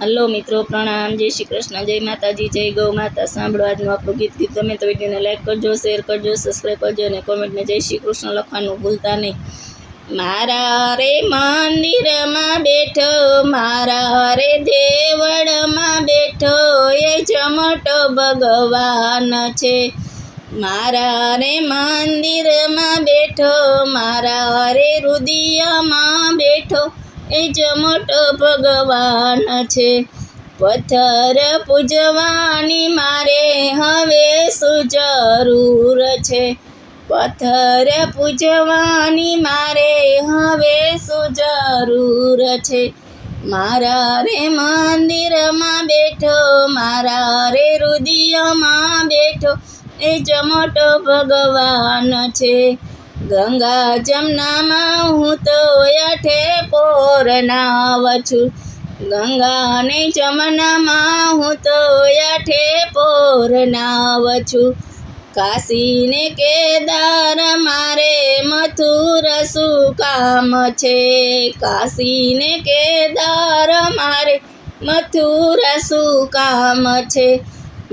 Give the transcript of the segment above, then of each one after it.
Hello મિત્રો, પ્રણામ, જય શ્રી કૃષ્ણ, જય માતાજી, જય ગૌ માતા। સાંભળો આજનું આપણું ગીત ગમે તો વિડીયોને લાઈક કરજો, શેર કરજો, સબસ્ક્રાઈબ કરજો અને કોમેન્ટને જય શ્રી કૃષ્ણ લખવાનું ભૂલતા નહીં। મારા રે મંદિરમાં બેઠો, મારા રે દેવળમાં બેઠો, એ જમટો ભગવાન છે। મારા રે મંદિરમાં બેઠો, મારા રે હૃદયમાં બેઠો, એ જમટો ભગવાન છે। પથ્થર પૂજવાની મારે હવે શું જરૂર છે? પથ્થર પૂજવાની મારે હવે શું જરૂર છે? મારા રે મંદિરમાં બેઠો, મારા રે હૃદયમાં બેઠો, એ જમટો ભગવાન છે। ગંગા જમનામાં હું તો અઠે પોર નાવ છું, ગંગા ને જમનામાં હું તો અઠે પોર નાવ છું। કાશી ને કેદાર મારે મથુર શું કામ છે? કાશી ને કેદાર મારે મથુર શું કામ છે?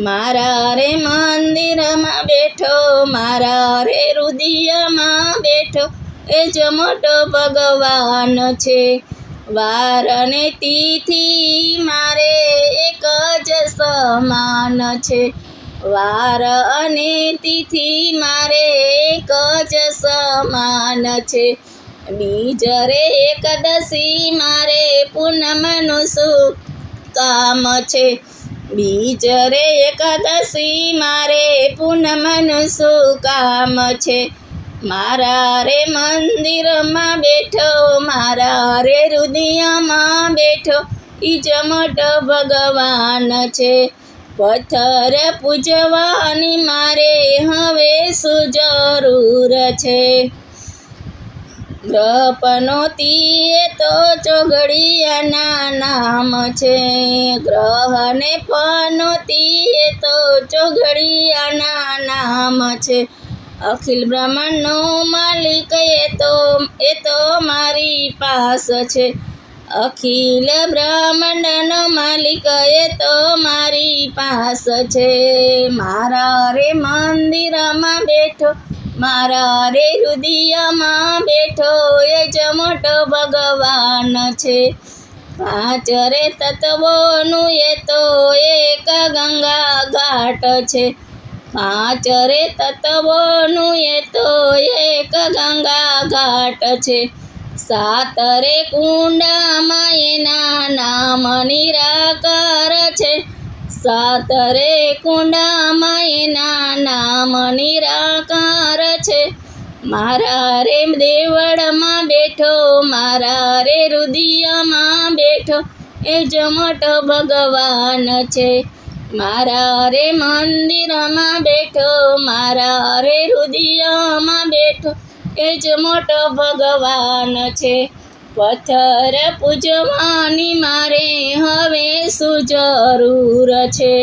મારા રે મંદિરમાં બેઠો, મારા રે હૃદયમાં બેઠો, એ જમટો ભગવાન છે। વાર અને તિથિ મારે એક જ સમાન છે, વાર અને તિથિ મારે એક જ સમાન છે। બીજ રે એકાદશી મારે પૂનમનું શું કામ છે? બીજ રે એકાદશી મારે પૂનમનું શું કામ છે? મારા રે મંદિરમાં બેઠો, મારા રે હૃદયમાં બેઠો, ઈ જમટો ભગવાન છે। પથ્થર પૂજવાની મારે હવે શું જરૂર છે? ગ્રહ પનોતી એ તો ચોઘડિયાના નામ છે, ગ્રહ ને પનોતી એ તો ચોઘડિયાના નામ છે। અખિલ બ્રહ્માંડનો માલિક એ તો મારી પાસ છે, અખિલ બ્રહ્માંડનો માલિક એ તો મારી પાસ છે। મારા રે મંદિરમાં બેઠો, મારા રે હૃદયમાં બેઠો, એ જમટો ભગવાન છે। પાંચ રે તત્વોનું એ તો એક ગંગા ઘાટ છે, પાંચ રે તત્વોનું એ તો એક ગંગા ઘાટ છે। સાત રે કુંડમાં એના નામ નિરાકાર છે, સાત રે કુંડમાં એના નામ નિરાકાર છે। મારા રે દેવળમાં બેઠો, મારા રે હૃદયમાં બેઠો, એ જમટો ભગવાન છે। મારા રે મંદિરમાં બેઠો, મારા રે હૃદયમાં બેઠો, એ જમટો ભગવાન છે। પથ્થર પૂજવાની મારે હવે શું જરૂર છે?